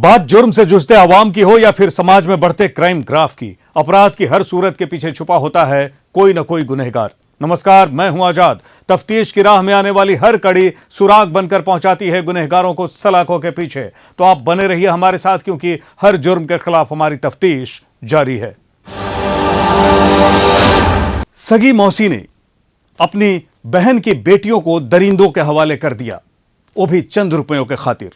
बात जुर्म से जूझते अवाम की हो या फिर समाज में बढ़ते क्राइम ग्राफ की, अपराध की हर सूरत के पीछे छुपा होता है कोई न कोई गुनहगार। नमस्कार, मैं हूं आजाद। तफ्तीश की राह में आने वाली हर कड़ी सुराग बनकर पहुंचाती है गुनहगारों को सलाखों के पीछे। तो आप बने रहिए हमारे साथ, क्योंकि हर जुर्म के खिलाफ हमारी तफ्तीश जारी है। सगी मौसी ने अपनी बहन की बेटियों को दरिंदों के हवाले कर दिया, वो भी चंद रुपयों के खातिर।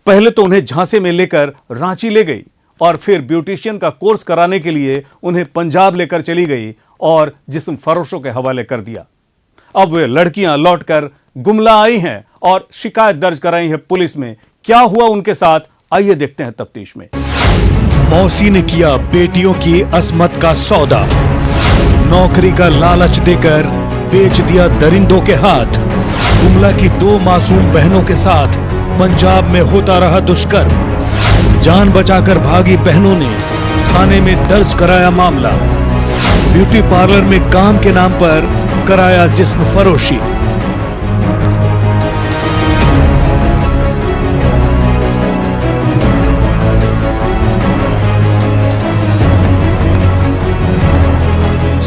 पहले तो उन्हें झांसे में लेकर रांची ले गई और फिर ब्यूटिशियन का कोर्स कराने के लिए उन्हें पंजाब लेकर चली गई और जिस्म फरोशों के हवाले कर दिया। अब वे लड़कियां लौटकर गुमला आई हैं और शिकायत दर्ज कराई है पुलिस में। क्या हुआ उनके साथ, आइए देखते हैं तफ्तीश में। मौसी ने किया बेटियों की अस्मत का सौदा, नौकरी का लालच देकर बेच दिया दरिंदों के हाथ। गुमला की 2 मासूम बहनों के साथ पंजाब में होता रहा दुष्कर्म। जान बचाकर भागी बहनों ने थाने में दर्ज कराया मामला। ब्यूटी पार्लर में काम के नाम पर कराया जिस्म फरोशी।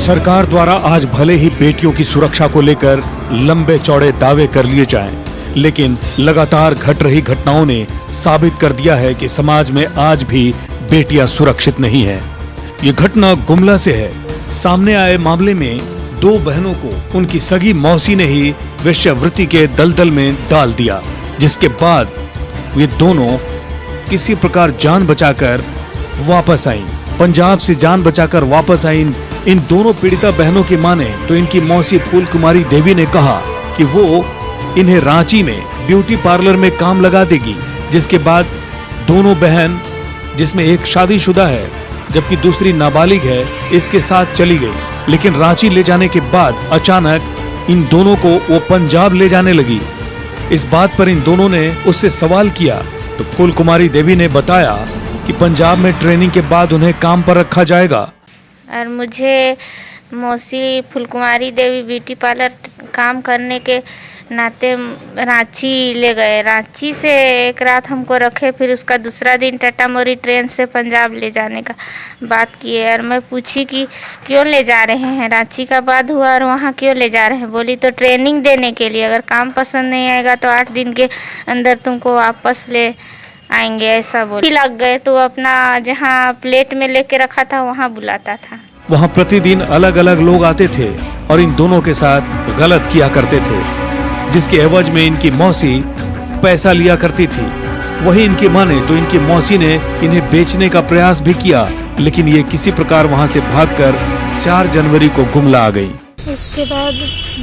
सरकार द्वारा आज भले ही बेटियों की सुरक्षा को लेकर लंबे चौड़े दावे कर लिए जाएं, लेकिन लगातार घट रही घटनाओं ने साबित कर दिया है कि समाज में आज भी बेटियां सुरक्षित नहीं हैं। ये घटना गुमला से है। सामने आए मामले में 2 बहनों को उनकी सगी मौसी ने ही वेश्यावृत्ति के दलदल में डाल दिया, जिसके बाद ये दोनों किसी प्रकार जान बचाकर वापस आईं। पंजाब से जान बचाकर वापस आईं इन दोनों पीड़िता बहनों की माने तो इनकी मौसी फूल कुमारी देवी ने कहा कि वो इन्हें रांची में ब्यूटी पार्लर में काम लगा देगी, जिसके बाद दोनों बहन, जिसमें एक शादीशुदा है जबकि दूसरी नाबालिग है, इसके साथ चली गई। लेकिन रांची ले जाने के बाद अचानक इन दोनों को वो पंजाब ले जाने लगी। इस बात पर इन दोनों ने उससे सवाल किया तो फूल कुमारी देवी ने बताया कि पंजाब में ट्रेनिंग के बाद उन्हें काम पर रखा जाएगा। और मुझे मौसी फूलकुमारी देवी ब्यूटी पार्लर काम करने के नाते रांची ले गए। रांची से एक रात हमको रखे, फिर उसका दूसरा दिन टाटा मोरी ट्रेन से पंजाब ले जाने का बात किए। और मैं पूछी कि क्यों ले जा रहे हैं, रांची का बात हुआ और वहाँ क्यों ले जा रहे हैं। बोली तो ट्रेनिंग देने के लिए, अगर काम पसंद नहीं आएगा तो 8 दिन के अंदर तुमको वापस ले आएंगे, ऐसा बोली। लग गए तो अपना जहाँ प्लेट में लेके रखा था वहाँ बुलाता था। वहाँ प्रतिदिन अलग अलग लोग आते थे और इन दोनों के साथ गलत किया करते थे, जिसके एवज में इनकी मौसी पैसा लिया करती थी। वही इनकी माने तो इनकी मौसी ने इन्हें बेचने का प्रयास भी किया, लेकिन ये किसी प्रकार वहाँ से भागकर 4 जनवरी को गुमला आ गई। उसके बाद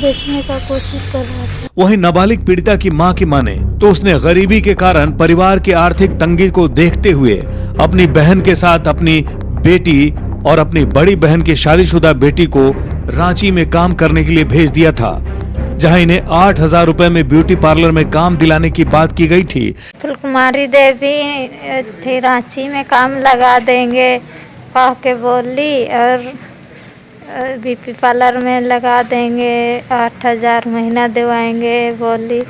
बेचने का कोशिश कर रहा था। वहीं नाबालिग पीड़िता की मां की माने तो उसने गरीबी के कारण परिवार की आर्थिक तंगी को देखते हुए अपनी बहन के साथ अपनी बेटी और अपनी बड़ी बहन की शादीशुदा बेटी को रांची में काम करने के लिए भेज दिया था, जहां इन्हें 8,000 रुपए में ब्यूटी पार्लर में काम दिलाने की बात की गई थी। फूलकुमारी देवी थी, रांची में काम लगा देंगे कह के बोली, और ब्यूटी पार्लर में लगा देंगे, 8,000 महीना दिवाएंगे बोली,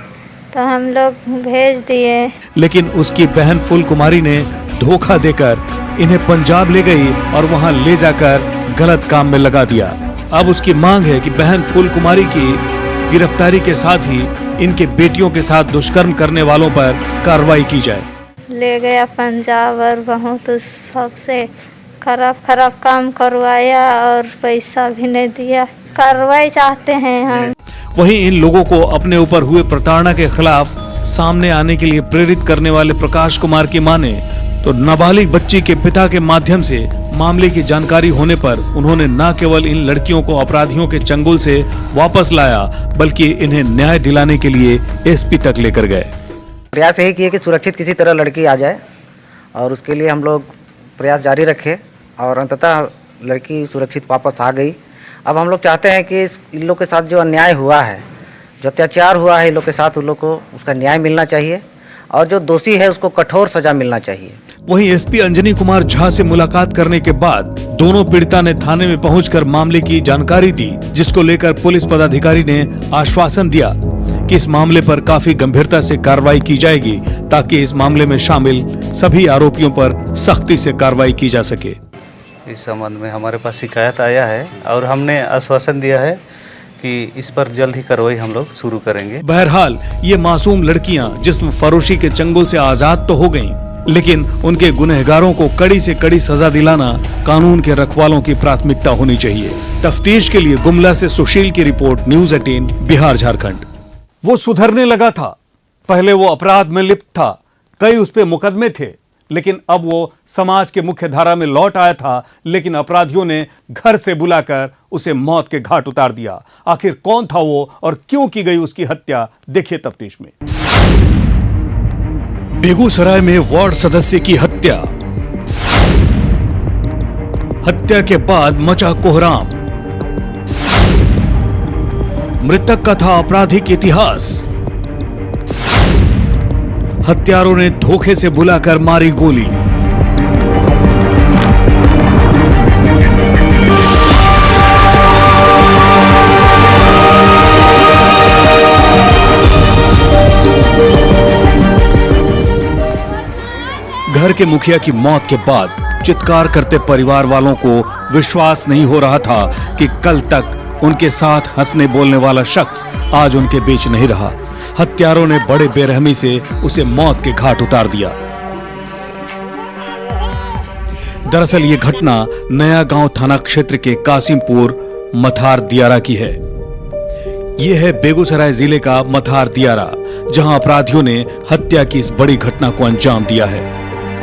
तो हम लोग भेज दिए। लेकिन उसकी बहन फूल कुमारी ने धोखा देकर इन्हें पंजाब ले गई और वहां ले जाकर गलत काम में लगा दिया। अब उसकी मांग है कि बहन फूल कुमारी की गिरफ्तारी के साथ ही इनके बेटियों के साथ दुष्कर्म करने वालों पर कार्रवाई की जाए। ले गया पंजाब और बहुत सबसे खराब काम करवाया और पैसा भी नहीं दिया। कार्रवाई चाहते हैं हम। वहीं इन लोगों को अपने ऊपर हुए प्रताड़ना के खिलाफ सामने आने के लिए प्रेरित करने वाले प्रकाश कुमार की माने तो नाबालिग बच्ची के पिता के माध्यम से मामले की जानकारी होने पर उन्होंने न केवल इन लड़कियों को अपराधियों के चंगुल से वापस लाया, बल्कि इन्हें न्याय दिलाने के लिए एसपी तक लेकर गए। प्रयास यही किए कि सुरक्षित किसी तरह लड़की आ जाए और उसके लिए हम लोग प्रयास जारी रखे और अंततः लड़की सुरक्षित वापस आ गई। अब हम लोग चाहते हैं कि इन लोग के साथ जो अन्याय हुआ है, जो अत्याचार हुआ है इन लोग के साथ, उन लोग को उसका न्याय मिलना चाहिए और जो दोषी है उसको कठोर सजा मिलना चाहिए। वहीं एसपी अंजनी कुमार झा से मुलाकात करने के बाद दोनों पीड़िता ने थाने में पहुंचकर मामले की जानकारी दी, जिसको लेकर पुलिस पदाधिकारी ने आश्वासन दिया कि इस मामले पर काफी गंभीरता से कार्रवाई की जाएगी ताकि इस मामले में शामिल सभी आरोपियों पर सख्ती से कार्रवाई की जा सके। इस संबंध में हमारे पास शिकायत आया है और हमने आश्वासन दिया है कि इस पर जल्द ही कार्रवाई हम लोग शुरू करेंगे। बहरहाल ये मासूम लड़कियां जिस्म फरोशी के चंगुल से आजाद तो हो गईं, लेकिन उनके गुनहगारों को कड़ी से कड़ी सजा दिलाना कानून के रखवालों की प्राथमिकता होनी चाहिए। तफ्तीश के लिए गुमला से सुशील की रिपोर्ट, न्यूज़ 18 बिहार झारखंड। वो सुधरने लगा था। पहले वो अपराध में लिप्त था, कई उस पे मुकदमे थे, लेकिन अब वो समाज के मुख्य धारा में लौट आया था। लेकिन अपराधियों ने घर से बुलाकर उसे मौत के घाट उतार दिया। आखिर कौन था वो और क्यों की गई उसकी हत्या, देखिए तफ्तीश में। बेगूसराय में वार्ड सदस्य की हत्या। हत्या के बाद मचा कोहराम। मृतक का था आपराधिक इतिहास। हत्यारों ने धोखे से बुलाकर मारी गोली। घर के मुखिया की मौत के बाद चित्कार करते परिवार वालों को विश्वास नहीं हो रहा था कि कल तक उनके साथ हंसने बोलने वाला शख्स आज उनके बीच नहीं रहा। हत्यारों ने बड़े बेरहमी से उसे मौत के घाट उतार दिया। दरअसल ये घटना नया गांव थाना क्षेत्र के कासिमपुर मथार दियारा की है। यह है बेगूसराय जिले का मथार दियारा, जहां अपराधियों ने हत्या की इस बड़ी घटना को अंजाम दिया है।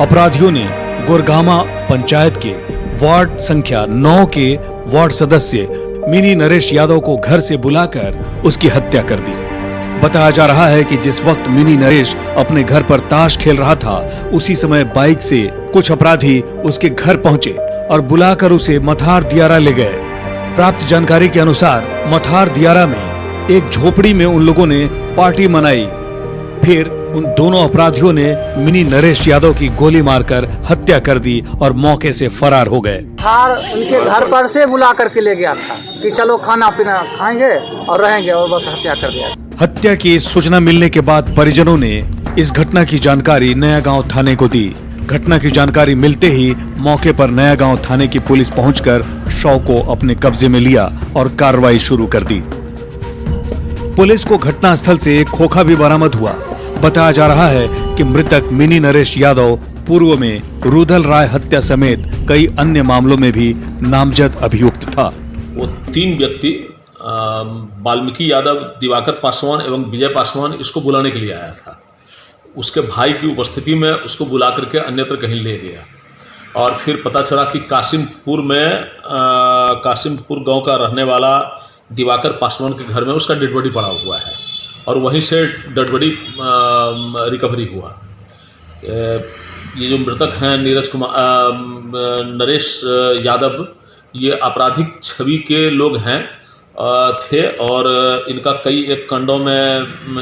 अपराधियों ने गोरगामा पंचायत के वार्ड संख्या 9 के वार्ड सदस्य मिनी नरेश यादव को घर से बुलाकर उसकी हत्या कर दी। बताया जा रहा है कि जिस वक्त मिनी नरेश अपने घर पर ताश खेल रहा था, उसी समय बाइक से कुछ अपराधी उसके घर पहुंचे और बुलाकर उसे मथार दियारा ले गए। प्राप्त जानकारी के अनुसार मथार दियारा में एक झोपड़ी में उन लोगों ने पार्टी मनाई। फिर उन दोनों अपराधियों ने मिनी नरेश यादव की गोली मारकर हत्या कर दी और मौके से फरार हो गए। थार उनके घर पर से बुला करके ले गया था कि चलो खाना पीना खाएंगे और रहेंगे, और बस हत्या कर दिया। हत्या की सूचना मिलने के बाद परिजनों ने इस घटना की जानकारी नया गांव थाने को दी। घटना की जानकारी मिलते ही मौके पर नया गांव थाने की पुलिस पहुंचकर शव को अपने कब्जे में लिया और कार्रवाई शुरू कर दी। पुलिस को घटनास्थल से एक खोखा भी बरामद हुआ। बताया जा रहा है कि मृतक मिनी नरेश यादव पूर्व में रुदल राय हत्या समेत कई अन्य मामलों में भी नामजद अभियुक्त था। वो 3 व्यक्ति वाल्मीकि यादव, दिवाकर पासवान एवं विजय पासवान इसको बुलाने के लिए आया था। उसके भाई की उपस्थिति में उसको बुला करके अन्यत्र कहीं ले गया और फिर पता चला कि कासिमपुर गांव का रहने वाला दिवाकर पासवान के घर में उसका डेड बॉडी पड़ा हुआ है और वहीं से डेड बॉडी रिकवरी हुआ। ये जो मृतक हैं नरेश यादव, ये आपराधिक छवि के लोग हैं थे और इनका कई एक कांडों में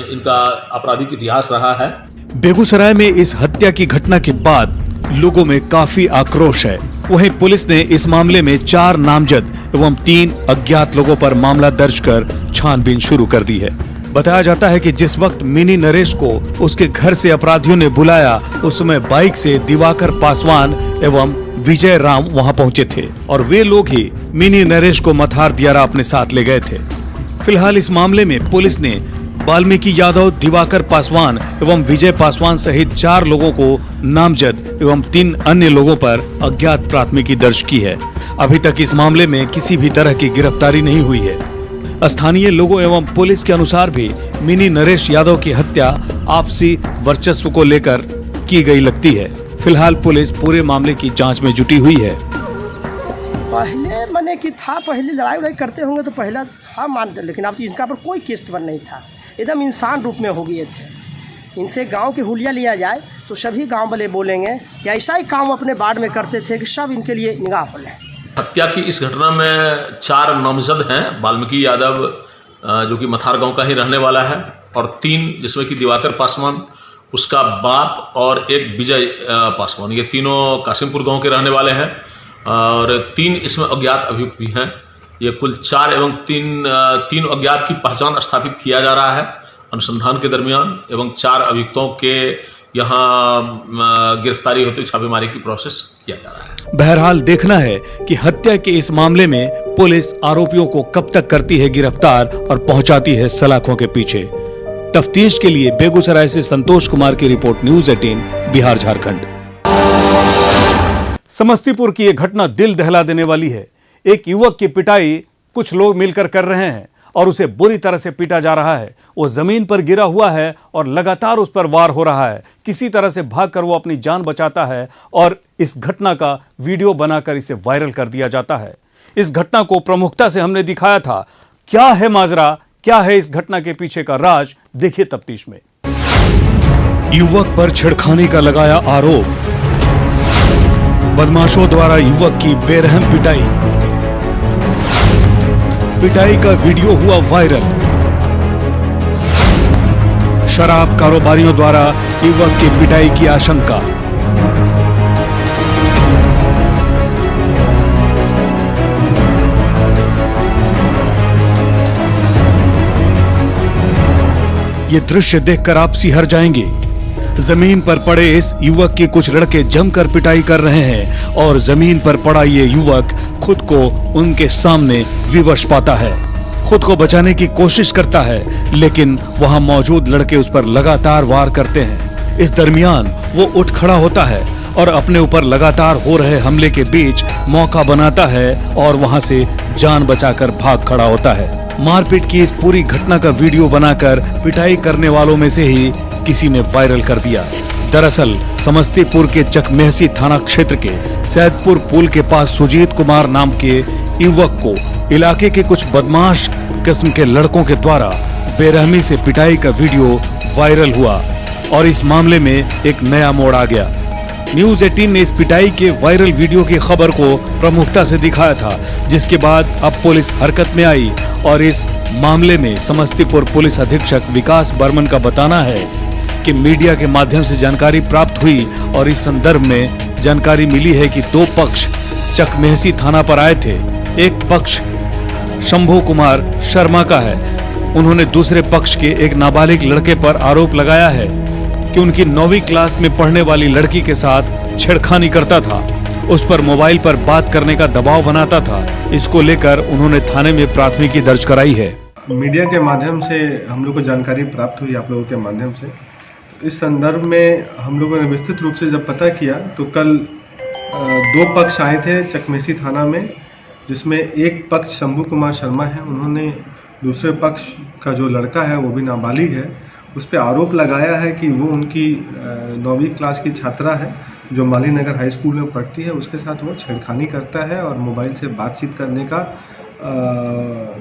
इनका आपराधिक इतिहास रहा है। बेगूसराय में इस हत्या की घटना के बाद लोगों में काफी आक्रोश है। वहीं पुलिस ने इस मामले में 4 नामजद एवं 3 अज्ञात लोगों पर मामला दर्ज कर छानबीन शुरू कर दी है। बताया जाता है कि जिस वक्त मिनी नरेश को उसके घर से अपराधियों ने बुलाया, उस समय बाइक से दिवाकर पासवान एवं विजय राम वहां पहुंचे थे और वे लोग ही मिनी नरेश को मथार दियारा अपने साथ ले गए थे। फिलहाल इस मामले में पुलिस ने वाल्मीकि यादव, दिवाकर पासवान एवं विजय पासवान सहित 4 लोगों को नामजद एवं 3 अन्य लोगों पर अज्ञात प्राथमिकी दर्ज की है। अभी तक इस मामले में किसी भी तरह की गिरफ्तारी नहीं हुई है। स्थानीय लोगों एवं पुलिस के अनुसार भी मिनी नरेश यादव की हत्या आपसी वर्चस्व को लेकर की गई लगती है। फिलहाल पुलिस पूरे मामले की जांच में जुटी हुई है। पहले मने कि था, पहले लड़ाई वड़ाई करते होंगे तो पहला था मानते, लेकिन अब तो इनका पर कोई किस्त पर नहीं था। एकदम इंसान रूप में हो गए थे। इनसे गांव के हुलिया लिया जाए तो सभी गांव वाले बोलेंगे कि ऐसा ही काम अपने वार्ड में करते थे कि सब इनके लिए निगाह हो जाए। हत्या की इस घटना में 4 नामजद हैं। वाल्मीकि यादव जो कि मथार गांव का ही रहने वाला है और 3 जिसमें कि दिवाकर पासवान, उसका बाप और एक विजय पासवान, ये तीनों कासिमपुर गांव के रहने वाले हैं और 3 इसमें अज्ञात अभियुक्त भी हैं। ये कुल 4 एवं 3 अज्ञात की पहचान स्थापित किया जा रहा है अनुसंधान के दरमियान एवं 4 अभियुक्तों के यहाँ गिरफ्तारी होती छापेमारी की प्रोसेस किया जा रहा है। बहरहाल देखना है कि हत्या के इस मामले में पुलिस आरोपियों को कब तक करती है गिरफ्तार और पहुंचाती है सलाखों के पीछे। तफ्तीश के लिए बेगूसराय से संतोष कुमार की रिपोर्ट, न्यूज़ 18 बिहार झारखंड। समस्तीपुर की यह घटना दिल दहला देने वाली है। एक युवक की पिटाई कुछ लोग मिलकर कर रहे हैं और उसे बुरी तरह से पीटा जा रहा है। वो जमीन पर गिरा हुआ है और लगातार उस पर वार हो रहा है। किसी तरह से भागकर वो अपनी जान बचाता है और इस घटना का वीडियो बनाकर इसे वायरल कर दिया जाता है। इस घटना को प्रमुखता से हमने दिखाया था। क्या है माजरा, क्या है इस घटना के पीछे का राज, देखिए तफ्तीश में। युवक पर छेड़खानी का लगाया आरोप। बदमाशों द्वारा युवक की बेरहम पिटाई का वीडियो हुआ वायरल। शराब कारोबारियों द्वारा युवक की पिटाई की आशंका। ये दृश्य देखकर आप सिहर जाएंगे। जमीन पर पड़े इस युवक के कुछ लड़के जमकर पिटाई कर रहे हैं और जमीन पर पड़ा ये युवक खुद को उनके सामने विवश पाता है। खुद को बचाने की कोशिश करता है, लेकिन वहां मौजूद लड़के उस पर लगातार वार करते हैं। इस दरमियान वो उठ खड़ा होता है और अपने ऊपर लगातार हो रहे हमले के बीच मौका बनाता है और वहां से जान बचाकर भाग खड़ा होता है। मारपीट की इस पूरी घटना का वीडियो बनाकर पिटाई करने वालों में से ही किसी ने वायरल कर दिया। दरअसल समस्तीपुर के चकमेहसी थाना क्षेत्र के सैदपुर पुल के पास सुजीत कुमार नाम के युवक को इलाके के कुछ बदमाश किस्म के लड़कों के द्वारा बेरहमी से पिटाई का वीडियो वायरल हुआ और इस मामले में एक नया मोड़ आ गया। न्यूज़ 18 ने इस पिटाई के वायरल वीडियो की खबर को प्रमुखता से दिखाया था, जिसके बाद अब पुलिस हरकत में आई और इस मामले में समस्तीपुर पुलिस अधीक्षक विकास बर्मन का बताना है कि मीडिया के माध्यम से जानकारी प्राप्त हुई और इस संदर्भ में जानकारी मिली है कि 2 पक्ष चकमेहसी थाना पर आए थे। एक पक्ष शंभू कुमार शर्मा का है। उन्होंने दूसरे पक्ष के एक नाबालिग लड़के पर आरोप लगाया है कि उनकी 9वीं क्लास में पढ़ने वाली लड़की के साथ छेड़खानी करता था, उस पर मोबाइल पर बात करने का दबाव बनाता था। इसको लेकर उन्होंने थाने में प्राथमिकी दर्ज कराई है। मीडिया के माध्यम से हम लोग को जानकारी प्राप्त हुई, आप लोगों के माध्यम से। इस संदर्भ में हम लोगों ने विस्तृत रूप से जब पता किया तो कल 2 पक्ष आए थे चकमेहसी थाना में, जिसमें एक पक्ष शंभू कुमार शर्मा है। उन्होंने दूसरे पक्ष का जो लड़का है वो भी नाबालिग है, उस पर आरोप लगाया है कि वो उनकी 9वीं क्लास की छात्रा है जो मालीनगर हाई स्कूल में पढ़ती है। उसके साथ वो छेड़खानी करता है और मोबाइल से बातचीत करने का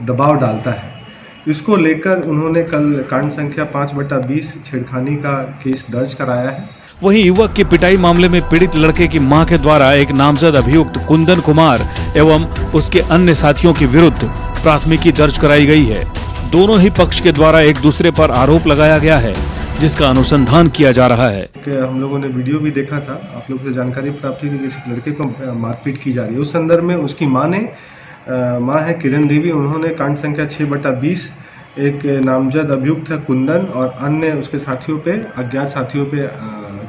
दबाव डालता है। इसको लेकर उन्होंने कल कांड संख्या 5/20 छेड़खानी का केस दर्ज कराया है। वहीं युवक की पिटाई मामले में पीड़ित लड़के की मां के द्वारा एक नामजद अभियुक्त कुंदन कुमार एवं उसके अन्य साथियों के विरुद्ध प्राथमिकी दर्ज कराई गई है। दोनों ही पक्ष के द्वारा एक दूसरे पर आरोप लगाया गया है, जिसका अनुसंधान किया जा रहा है। हम लोगों ने वीडियो भी देखा था, आप लोगों से जानकारी प्राप्त हुई कि इस लड़के को मारपीट की जा रही है। उस संदर्भ में उसकी मां है किरण देवी, उन्होंने कांड संख्या 6/20 एक नामजद अभियुक्त है कुंदन और अन्य उसके साथियों पे, अज्ञात साथियों पे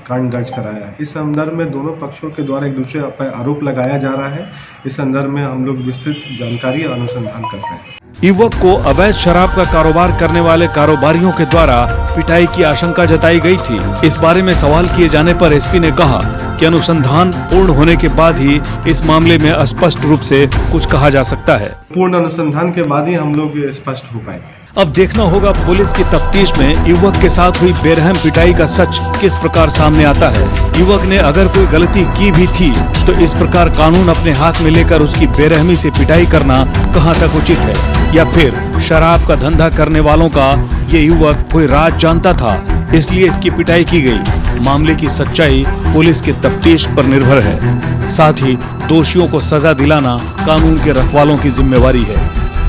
कांड दर्ज कराया है। इस संदर्भ में दोनों पक्षों के द्वारा एक दूसरे पर आरोप लगाया जा रहा है। इस संदर्भ में हम लोग विस्तृत जानकारी और अनुसंधान कर रहे हैं। युवक को अवैध शराब का कारोबार करने वाले कारोबारियों के द्वारा पिटाई की आशंका जताई गई थी। इस बारे में सवाल किए जाने पर एसपी ने कहा कि अनुसंधान पूर्ण होने के बाद ही इस मामले में स्पष्ट रूप से कुछ कहा जा सकता है। पूर्ण अनुसंधान के बाद ही हम लोग स्पष्ट हो पाएंगे। अब देखना होगा पुलिस की तफ्तीश में युवक के साथ हुई बेरहम पिटाई का सच किस प्रकार सामने आता है। युवक ने अगर कोई गलती की भी थी तो इस प्रकार कानून अपने हाथ में लेकर उसकी बेरहमी से पिटाई करना कहां तक उचित है, या फिर शराब का धंधा करने वालों का ये युवक कोई राज जानता था इसलिए इसकी पिटाई की गई। मामले की सच्चाई पुलिस की तफ्तीश पर निर्भर है। साथ ही दोषियों को सजा दिलाना कानून के रखवालों की जिम्मेवारी है।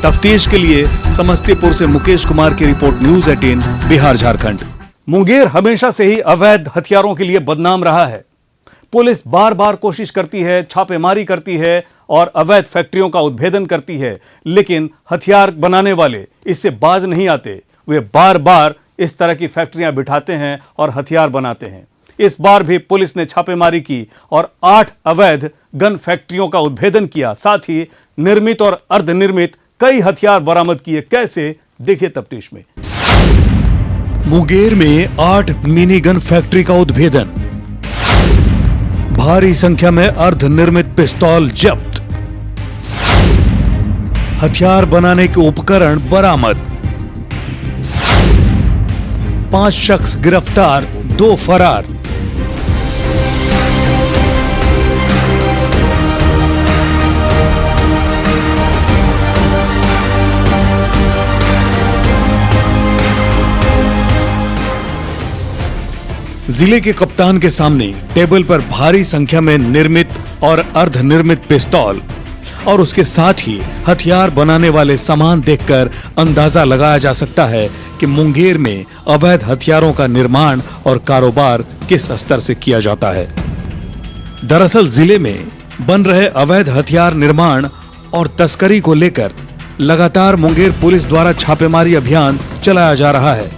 तफ्तीश के लिए समस्तीपुर से मुकेश कुमार की रिपोर्ट, न्यूज़ 18 बिहार झारखंड। मुंगेर हमेशा से ही अवैध हथियारों के लिए बदनाम रहा है। पुलिस बार बार कोशिश करती है, छापेमारी करती है और अवैध फैक्ट्रियों का उद्भेदन करती है, लेकिन हथियार बनाने वाले इससे बाज नहीं आते। वे बार बार इस तरह की फैक्ट्रियां बिठाते हैं और हथियार बनाते हैं। इस बार भी पुलिस ने छापेमारी की और 8 अवैध गन फैक्ट्रियों का उद्भेदन किया। साथ ही निर्मित और अर्धनिर्मित कई हथियार बरामद किए। कैसे, देखिए तफ्तीश में। मुंगेर में 8 मिनी गन फैक्ट्री का उद्भेदन, भारी संख्या में अर्धनिर्मित पिस्तौल जब्त, हथियार बनाने के उपकरण बरामद, 5 शख्स गिरफ्तार, 2 फरार। जिले के कप्तान के सामने टेबल पर भारी संख्या में निर्मित और अर्धनिर्मित पिस्तौल और उसके साथ ही हथियार बनाने वाले सामान देखकर अंदाजा लगाया जा सकता है कि मुंगेर में अवैध हथियारों का निर्माण और कारोबार किस स्तर से किया जाता है। दरअसल जिले में बन रहे अवैध हथियार निर्माण और तस्करी को लेकर लगातार मुंगेर पुलिस द्वारा छापेमारी अभियान चलाया जा रहा है।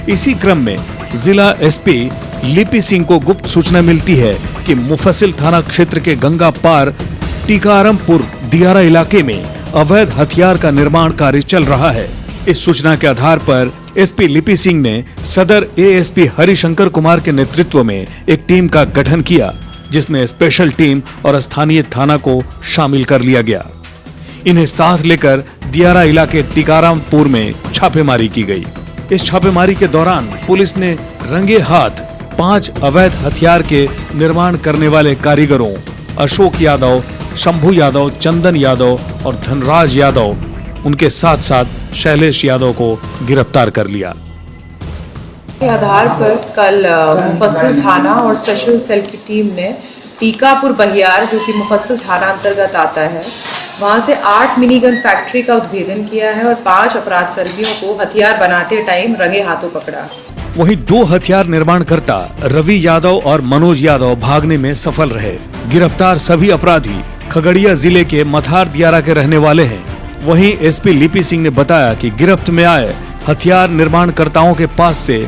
इसी क्रम में जिला एसपी लिपि सिंह को गुप्त सूचना मिलती है कि मुफस्सिल थाना क्षेत्र के गंगा पार टीकारामपुर दियारा इलाके में अवैध हथियार का निर्माण कार्य चल रहा है। इस सूचना के आधार पर एसपी लिपि सिंह ने सदर एएसपी हरिशंकर कुमार के नेतृत्व में एक टीम का गठन किया, जिसमें स्पेशल टीम और स्थानीय थाना को शामिल कर लिया गया। इन्हें साथ लेकर दियारा इलाके टीकारामपुर में छापेमारी की गई। इस छापेमारी के दौरान पुलिस ने रंगे हाथ 5 अवैध हथियार के निर्माण करने वाले कारीगरों अशोक यादव, शंभू यादव, चंदन यादव और धनराज यादव, उनके साथ साथ शैलेश यादव को गिरफ्तार कर लिया। के आधार पर कल मुफस्सिल थाना और स्पेशल सेल की टीम ने टीकापुर बहियार, जो कि मुफस्सिल थाना अंतर्गत आता है, वहां से 8 मिनी गन फैक्ट्री का उद्भेदन किया है और 5 अपराध कर्मियों को हथियार बनाते टाइम रंगे हाथों पकड़ा। वहीं 2 हथियार निर्माणकर्ता रवि यादव और मनोज यादव भागने में सफल रहे। गिरफ्तार सभी अपराधी खगड़िया जिले के मथार दियारा के रहने वाले हैं। वहीं एसपी लिपि सिंह ने बताया कि गिरफ्त में आए हथियार निर्माणकर्ताओं के पास से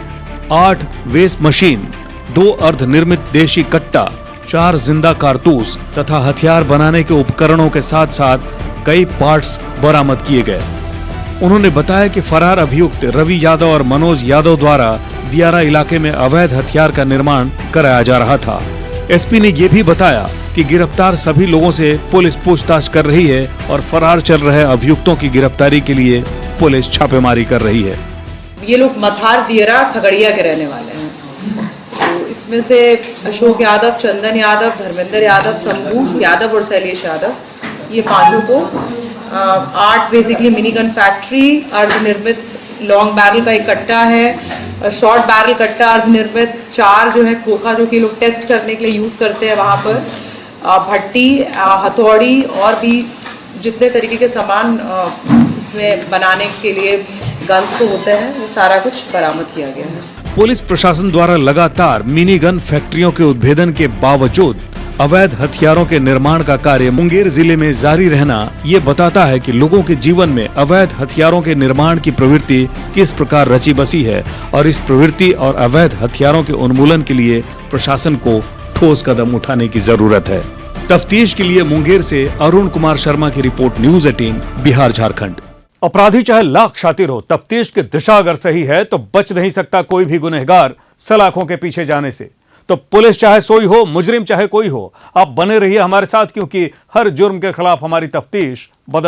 8 वेस्ट मशीन, 2 अर्धनिर्मित देशी कट्टा, 4 जिंदा कारतूस तथा हथियार बनाने के उपकरणों के साथ साथ कई पार्ट्स बरामद किए गए। उन्होंने बताया कि फरार अभियुक्त रवि यादव और मनोज यादव द्वारा दियारा इलाके में अवैध हथियार का निर्माण कराया जा रहा था। एसपी ने यह भी बताया कि गिरफ्तार सभी लोगों से पुलिस पूछताछ कर रही है और फरार चल रहे अभियुक्तों की गिरफ्तारी के लिए पुलिस छापेमारी कर रही है। ये लोग मथार दियारा खगड़िया के रहने वाले हैं। तो इसमें से अशोक यादव, चंदन यादव, धर्मेंद्र यादव, शंभू यादव और शैलेश यादव, ये पांचों को 8 बेसिकली मिनी गन फैक्ट्री, अर्धनिर्मित लॉन्ग बैरल का एक कट्टा है, शॉर्ट बैरल कट्टा अर्धनिर्मित, 4 जो है खोखा जो कि लोग टेस्ट करने के लिए यूज़ करते हैं वहाँ पर, भट्टी, हथौड़ी और भी जितने तरीके के सामान इसमें बनाने के लिए गन्स को होते हैं, वो सारा कुछ बरामद किया गया है। पुलिस प्रशासन द्वारा लगातार मिनी गन फैक्ट्रियों के उद्भेदन के बावजूद अवैध हथियारों के निर्माण का कार्य मुंगेर जिले में जारी रहना ये बताता है कि लोगों के जीवन में अवैध हथियारों के निर्माण की प्रवृत्ति किस प्रकार रची बसी है और इस प्रवृत्ति और अवैध हथियारों के उन्मूलन के लिए प्रशासन को ठोस कदम उठाने की जरूरत है। तफ्तीश के लिए मुंगेर से अरुण कुमार शर्मा की रिपोर्ट, न्यूज़ 18 बिहार झारखंड। अपराधी चाहे लाख शातिर हो, तफ्तीश की दिशा अगर सही है तो बच नहीं सकता कोई भी गुनहगार सलाखों के पीछे जाने से। तो पुलिस चाहे सोई हो, मुजरिम चाहे कोई हो, आप बने रहिए हमारे साथ, क्योंकि हर जुर्म के खिलाफ हमारी तफ्तीश बदस्तूर